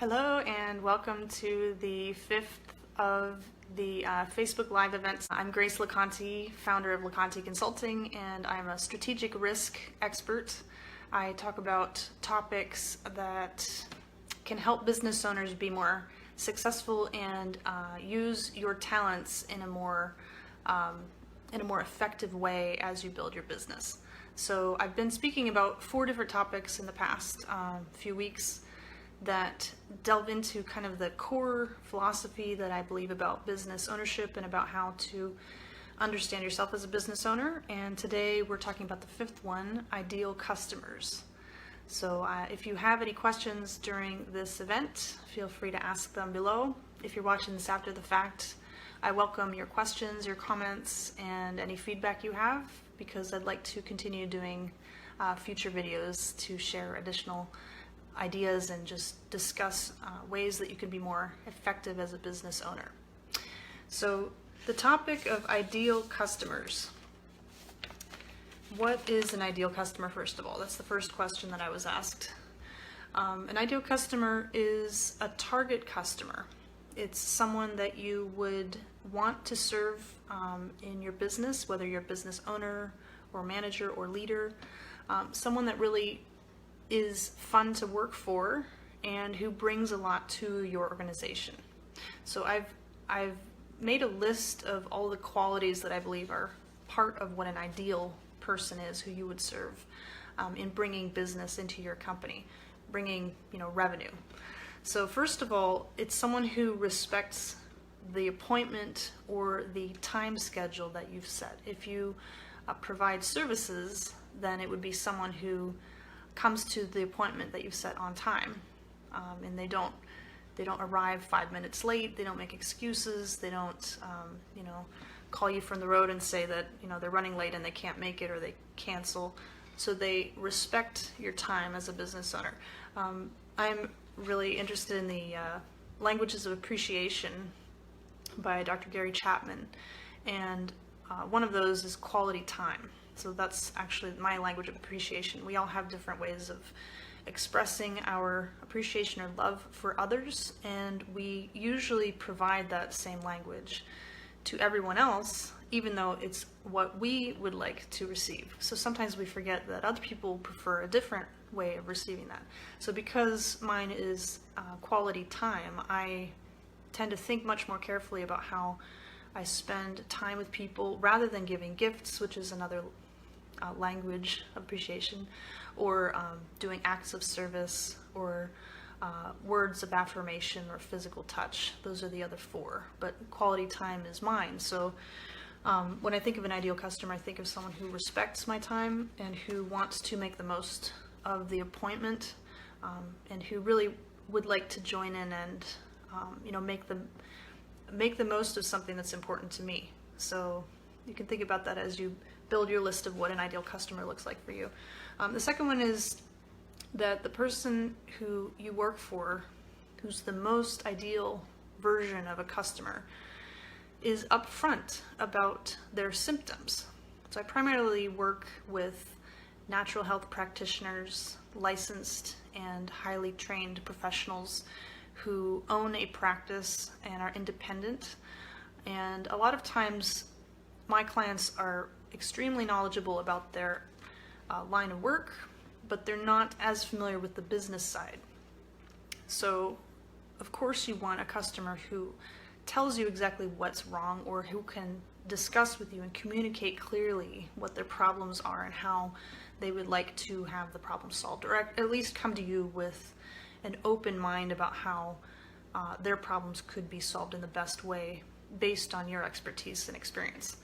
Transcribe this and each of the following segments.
Hello and welcome to the fifth of the Facebook Live events. I'm Grace LaConte, founder of LaConte Consulting, and I'm a strategic risk expert. I talk about topics that can help business owners be more successful and use your talents in a more effective way as you build your business. So I've been speaking about 4 different topics in the past few weeks that delve into kind of the core philosophy that I believe about business ownership and about how to understand yourself as a business owner. And today we're talking about the 5th one, ideal customers. So if you have any questions during this event, feel free to ask them below. If you're watching this after the fact, I welcome your questions, your comments, and any feedback you have, because I'd like to continue doing future videos to share additional ideas and just discuss ways that you can be more effective as a business owner. So the topic of ideal customers. What is an ideal customer, first of all? That's the first question that I was asked. An ideal customer is a target customer. It's someone that you would want to serve in your business, whether you're a business owner or manager or leader, someone that really is fun to work for and who brings a lot to your organization. So I've made a list of all the qualities that I believe are part of what an ideal person is, who you would serve in bringing business into your company, bringing revenue. So first of all, it's someone who respects the appointment or the time schedule that you've set. If you provide services, then it would be someone who comes to the appointment that you've set on time, and they don't arrive 5 minutes late. They don't make excuses. They don't call you from the road and say that they're running late and they can't make it, or they cancel. So they respect your time as a business owner. I'm really interested in the Languages of Appreciation by Dr. Gary Chapman, and one of those is quality time. So that's actually my language of appreciation. We all have different ways of expressing our appreciation or love for others, and we usually provide that same language to everyone else, even though it's what we would like to receive. So sometimes we forget that other people prefer a different way of receiving that. So because mine is quality time, I tend to think much more carefully about how I spend time with people rather than giving gifts, which is another language of appreciation, or doing acts of service, or words of affirmation, or physical touch. Those are the other 4, but quality time is mine. So when I think of an ideal customer, I think of someone who respects my time and who wants to make the most of the appointment, and who really would like to join in and make the most of something that's important to me. So you can think about that as you build your list of what an ideal customer looks like for you. The second one is that the person who you work for, who's the most ideal version of a customer, is upfront about their symptoms. So I primarily work with natural health practitioners, licensed and highly trained professionals who own a practice and are independent. And a lot of times my clients are extremely knowledgeable about their line of work, but they're not as familiar with the business side. So of course you want a customer who tells you exactly what's wrong, or who can discuss with you and communicate clearly what their problems are and how they would like to have the problem solved, or at least come to you with an open mind about how their problems could be solved in the best way based on your expertise and experience.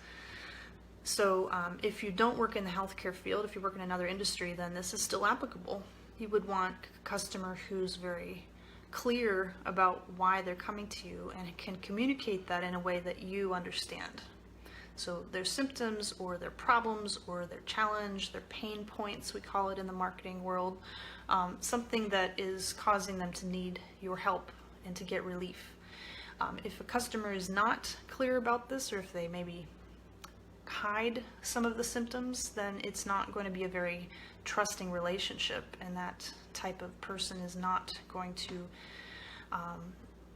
So if you don't work in the healthcare field, if you work in another industry, then this is still applicable. You would want a customer who's very clear about why they're coming to you and can communicate that in a way that you understand. So their symptoms, or their problems, or their challenge, their pain points, we call it in the marketing world, something that is causing them to need your help and to get relief. If a customer is not clear about this, or if they maybe hide some of the symptoms, then it's not going to be a very trusting relationship, and that type of person is not going to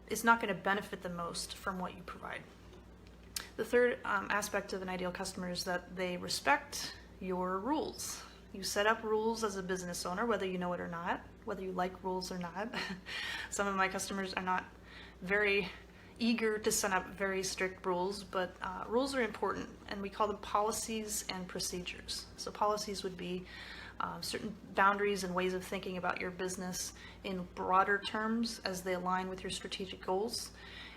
is not going to benefit the most from what you provide. The third aspect of an ideal customer is that they respect your rules. You set up rules as a business owner, whether you know it or not, whether you like rules or not. Some of my customers are not very eager to set up very strict rules, but rules are important, and we call them policies and procedures. So policies would be certain boundaries and ways of thinking about your business in broader terms as they align with your strategic goals.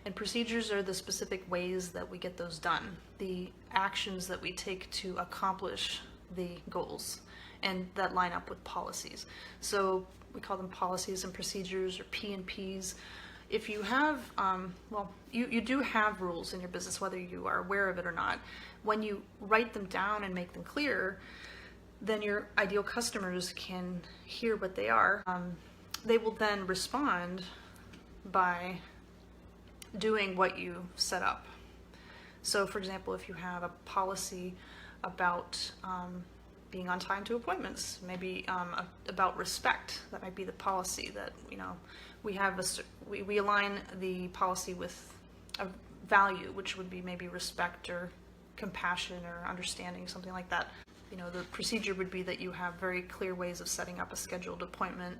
And procedures are the specific ways that we get those done, the actions that we take to accomplish the goals, and that line up with policies. So we call them policies and procedures, or P&Ps. If you have, you do have rules in your business, whether you are aware of it or not. When you write them down and make them clear, then your ideal customers can hear what they are. They will then respond by doing what you set up. So for example, if you have a policy about being on time to appointments, maybe about respect, that might be the policy that, we have we align the policy with a value, which would be maybe respect or compassion or understanding, something like that. The procedure would be that you have very clear ways of setting up a scheduled appointment,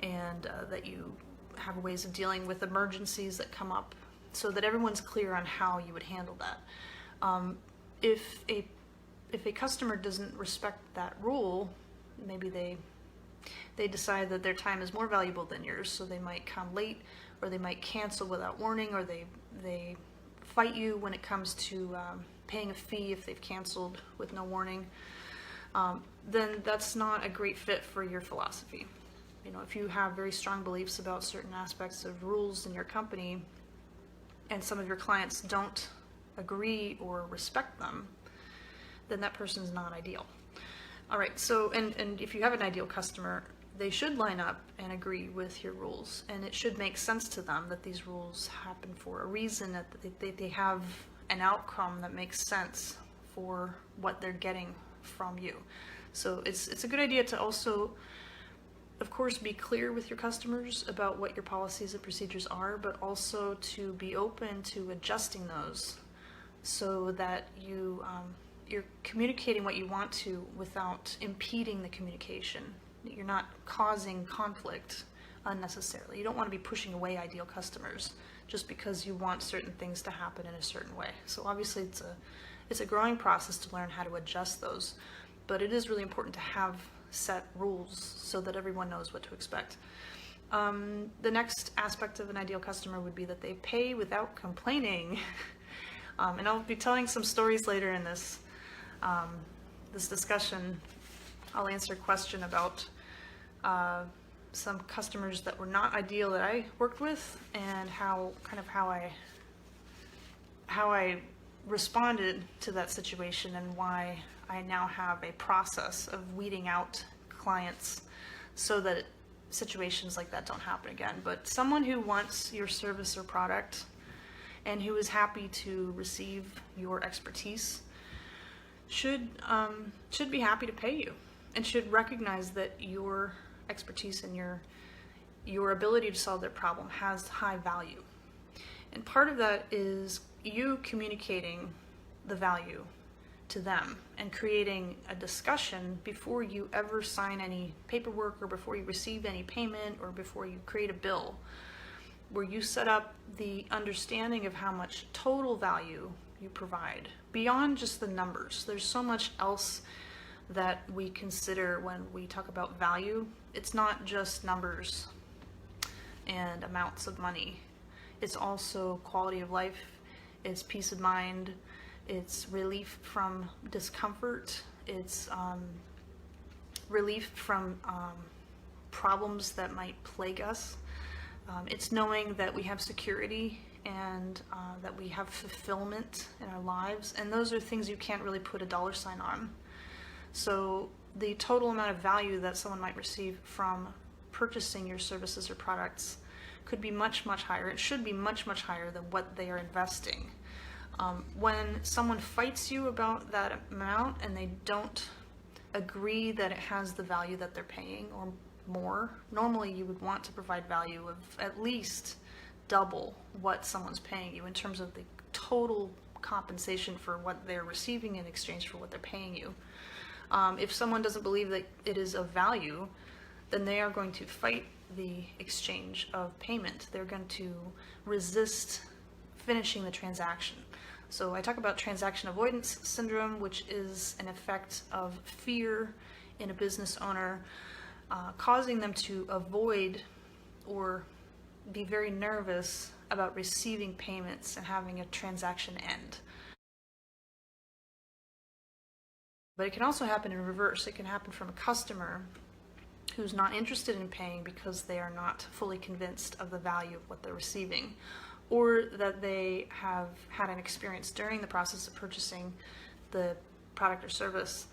and that you have ways of dealing with emergencies that come up, so that everyone's clear on how you would handle that. If a customer doesn't respect that rule, maybe they decide that their time is more valuable than yours, so they might come late, or they might cancel without warning, or they fight you when it comes to paying a fee if they've canceled with no warning, then that's not a great fit for your philosophy. If you have very strong beliefs about certain aspects of rules in your company, and some of your clients don't agree or respect them, then that person's not ideal. All right, so, and if you have an ideal customer, they should line up and agree with your rules, and it should make sense to them that these rules happen for a reason, that they have an outcome that makes sense for what they're getting from you. So it's a good idea to also, of course, be clear with your customers about what your policies and procedures are, but also to be open to adjusting those, so that you're communicating what you want to without impeding the communication. You're not causing conflict unnecessarily. You don't want to be pushing away ideal customers just because you want certain things to happen in a certain way. So obviously it's a growing process to learn how to adjust those, but it is really important to have set rules so that everyone knows what to expect. The next aspect of an ideal customer would be that they pay without complaining. And I'll be telling some stories later in this discussion. I'll answer a question about some customers that were not ideal that I worked with, and how I responded to that situation, and why I now have a process of weeding out clients so that situations like that don't happen again. But someone who wants your service or product and who is happy to receive your expertise should be happy to pay you, and should recognize that your expertise and your ability to solve their problem has high value. And part of that is you communicating the value to them and creating a discussion before you ever sign any paperwork, or before you receive any payment, or before you create a bill, where you set up the understanding of how much total value you provide beyond just the numbers. There's so much else that we consider when we talk about value. It's not just numbers and amounts of money. It's also quality of life, it's peace of mind, it's relief from discomfort, it's relief from problems that might plague us. It's knowing that we have security, and that we have fulfillment in our lives, and those are things you can't really put a dollar sign on. So the total amount of value that someone might receive from purchasing your services or products could be much, much higher. It should be much, much higher than what they are investing. When someone fights you about that amount and they don't agree that it has the value that they're paying, or more. Normally you would want to provide value of at least double what someone's paying you in terms of the total compensation for what they're receiving in exchange for what they're paying you. If someone doesn't believe that it is of value, then they are going to fight the exchange of payment. They're going to resist finishing the transaction. So I talk about transaction avoidance syndrome, which is an effect of fear in a business owner, causing them to avoid or be very nervous about receiving payments and having a transaction end. But it can also happen in reverse. It can happen from a customer who's not interested in paying because they are not fully convinced of the value of what they're receiving, or that they have had an experience during the process of purchasing the product or service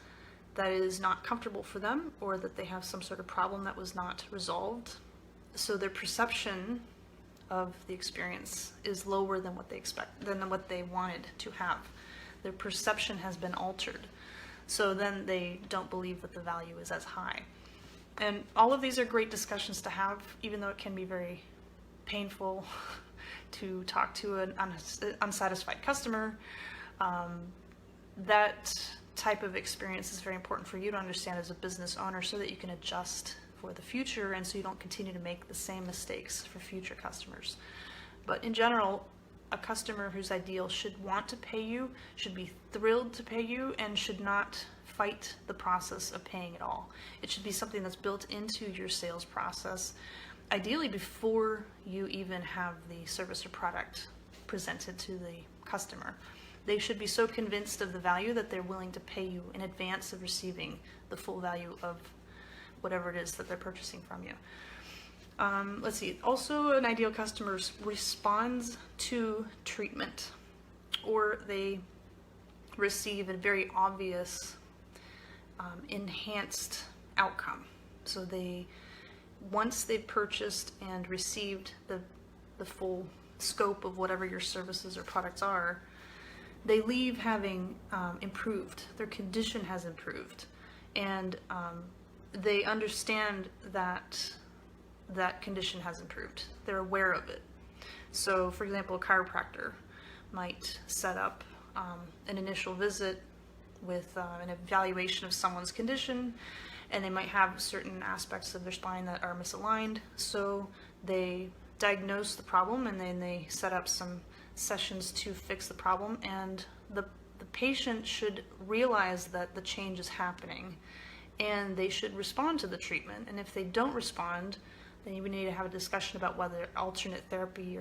that is not comfortable for them, or that they have some sort of problem that was not resolved. So their perception of the experience is lower than what they expect, than what they wanted to have. Their perception has been altered. So then they don't believe that the value is as high. And all of these are great discussions to have, even though it can be very painful to talk to an unsatisfied customer. That type of experience is very important for you to understand as a business owner so that you can adjust for the future and so you don't continue to make the same mistakes for future customers. But in general, a customer who's ideal should want to pay you, should be thrilled to pay you, and should not fight the process of paying at all. It should be something that's built into your sales process, ideally before you even have the service or product presented to the customer. They should be so convinced of the value that they're willing to pay you in advance of receiving the full value of whatever it is that they're purchasing from you. Let's see, also an ideal customer responds to treatment, or they receive a very obvious enhanced outcome. So once they've purchased and received the full scope of whatever your services or products are, they leave having improved. Their condition has improved, and they understand that that condition has improved. They're aware of it. So, for example, a chiropractor might set up an initial visit with an evaluation of someone's condition, and they might have certain aspects of their spine that are misaligned. So they diagnose the problem, and then they set up some sessions to fix the problem, and the patient should realize that the change is happening, and they should respond to the treatment. And if they don't respond, then you need to have a discussion about whether alternate therapy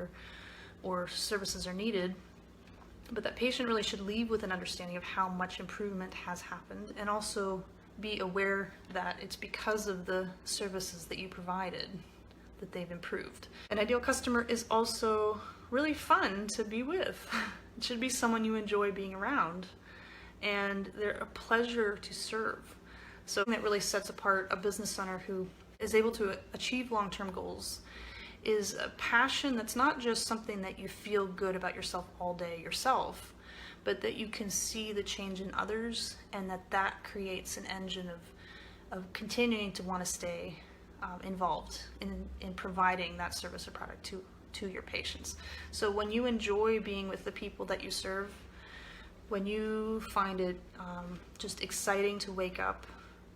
or services are needed. But that patient really should leave with an understanding of how much improvement has happened, and also be aware that it's because of the services that you provided that they've improved. An ideal customer is also really fun to be with. It should be someone you enjoy being around, and they're a pleasure to serve. So that really sets apart a business owner who is able to achieve long-term goals is a passion that's not just something that you feel good about yourself all day yourself, but that you can see the change in others, and that creates an engine of continuing to want to stay involved in providing that service or product to your patients. So when you enjoy being with the people that you serve, when you find it just exciting to wake up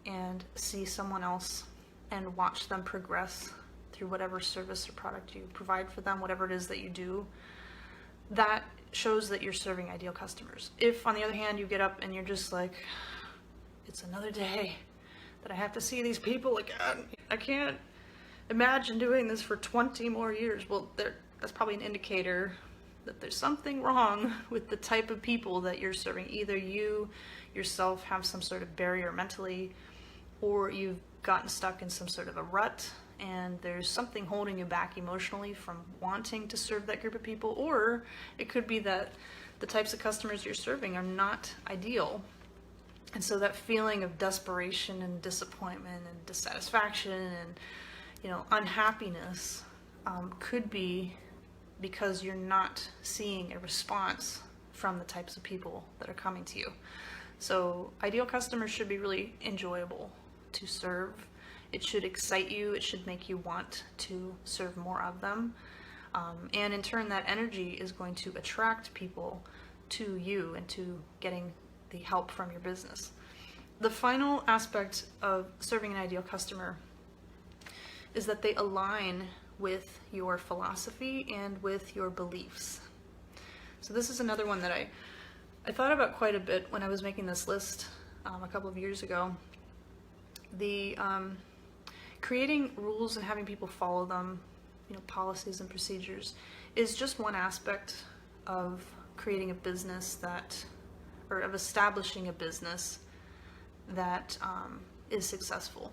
and see someone else and watch them progress through whatever service or product you provide for them, whatever it is that you do, that shows that you're serving ideal customers. If, on the other hand, you get up and you're just like, it's another day that I have to see these people again, I can't imagine doing this for 20 more years, well, that's probably an indicator that there's something wrong with the type of people that you're serving. Either you yourself have some sort of barrier mentally, or you've gotten stuck in some sort of a rut, and there's something holding you back emotionally from wanting to serve that group of people. Or it could be that the types of customers you're serving are not ideal, and so that feeling of desperation and disappointment and dissatisfaction and unhappiness could be because you're not seeing a response from the types of people that are coming to you. So ideal customers should be really enjoyable to serve, It should excite you. It should make you want to serve more of them. And in turn, that energy is going to attract people to you and to getting the help from your business. The final aspect of serving an ideal customer is that they align with your philosophy and with your beliefs. So this is another one that I thought about quite a bit when I was making this list a couple of years ago. The creating rules and having people follow them, policies and procedures, is just one aspect of creating a business or of establishing a business that is successful.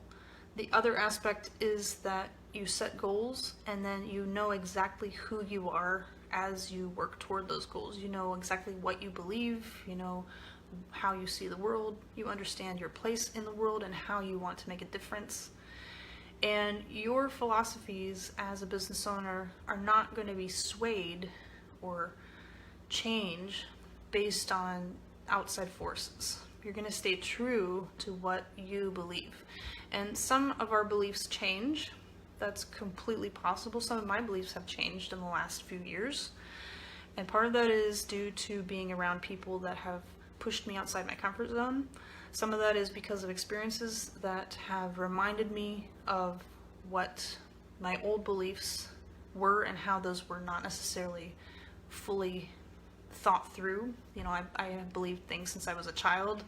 The other aspect is that you set goals and then you know exactly who you are as you work toward those goals. You know exactly what you believe, you know how you see the world, you understand your place in the world and how you want to make a difference. And your philosophies as a business owner are not going to be swayed or change based on outside forces. You're going to stay true to what you believe. And some of our beliefs change. That's completely possible. Some of my beliefs have changed in the last few years. And part of that is due to being around people that have pushed me outside my comfort zone. Some of that is because of experiences that have reminded me of what my old beliefs were and how those were not necessarily fully thought through. I have believed things since I was a child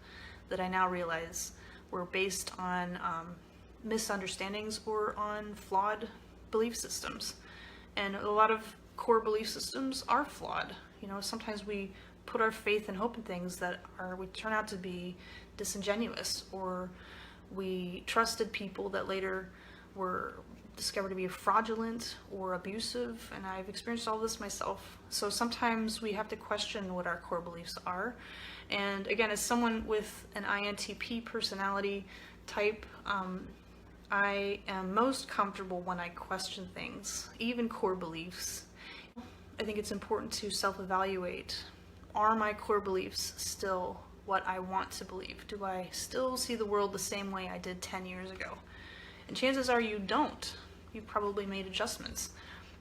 that I now realize were based on misunderstandings or on flawed belief systems. And a lot of core belief systems are flawed. Sometimes we put our faith and hope in things that we turn out to be disingenuous, or we trusted people that later were discovered to be fraudulent or abusive, and I've experienced all this myself. So sometimes we have to question what our core beliefs are. And again, as someone with an INTP personality type, I am most comfortable when I question things, even core beliefs. I think it's important to self-evaluate. Are my core beliefs still what I want to believe? Do I still see the world the same way I did 10 years ago? And chances are you don't. You've probably made adjustments.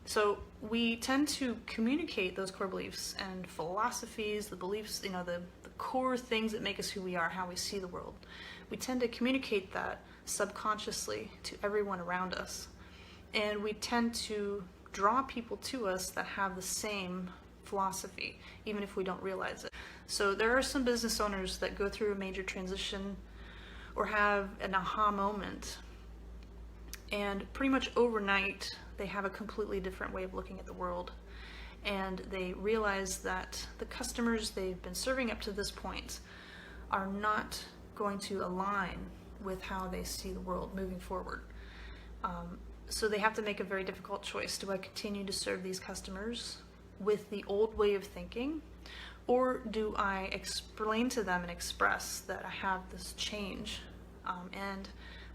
So we tend to communicate those core beliefs and philosophies, the beliefs, the core things that make us who we are, how we see the world. We tend to communicate that subconsciously to everyone around us. And we tend to draw people to us that have the same philosophy, even if we don't realize it. So there are some business owners that go through a major transition or have an aha moment, and pretty much overnight they have a completely different way of looking at the world, and they realize that the customers they've been serving up to this point are not going to align with how they see the world moving forward. So they have to make a very difficult choice. Do I continue to serve these customers with the old way of thinking, or do I explain to them and express that I have this change, and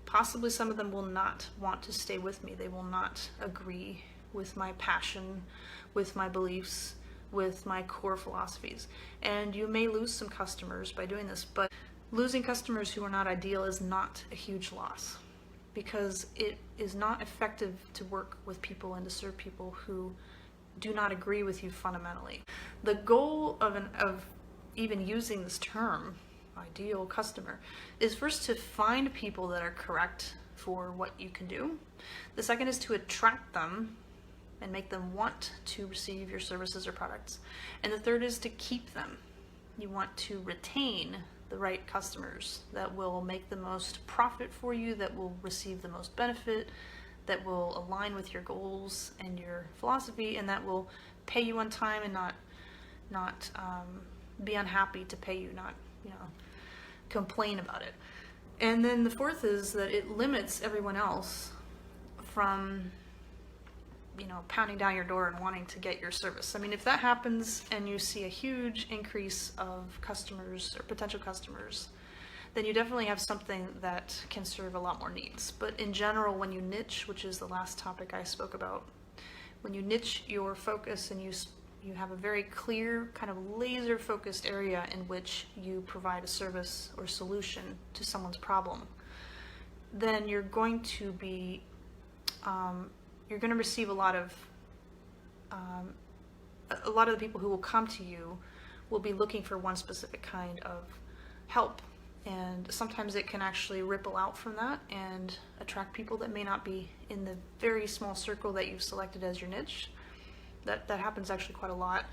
possibly some of them will not want to stay with me. They will not agree with my passion, with my beliefs, with my core philosophies. And you may lose some customers by doing this, but losing customers who are not ideal is not a huge loss, because it is not effective to work with people and to serve people who do not agree with you fundamentally. The goal of even using this term, ideal customer, is first to find people that are correct for what you can do. The second is to attract them and make them want to receive your services or products. And the third is to keep them. You want to retain the right customers that will make the most profit for you, that will receive the most benefit, that will align with your goals and your philosophy, and that will pay you on time and not be unhappy to pay you, not complain about it. And then the fourth is that it limits everyone else from pounding down your door and wanting to get your service. I mean, if that happens and you see a huge increase of customers or potential customers, then you definitely have something that can serve a lot more needs. But in general, when you niche, which is the last topic I spoke about, when you niche your focus and you have a very clear, kind of laser focused area in which you provide a service or solution to someone's problem, then you're going to be, you're going to receive a lot of the people who will come to you will be looking for one specific kind of help. And sometimes it can actually ripple out from that and attract people that may not be in the very small circle that you've selected as your niche. That happens actually quite a lot.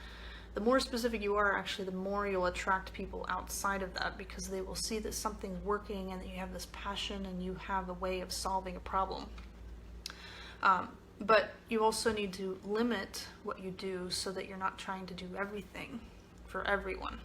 The more specific you are, actually, the more you'll attract people outside of that, because they will see that something's working and that you have this passion and you have a way of solving a problem. But you also need to limit what you do so that you're not trying to do everything for everyone.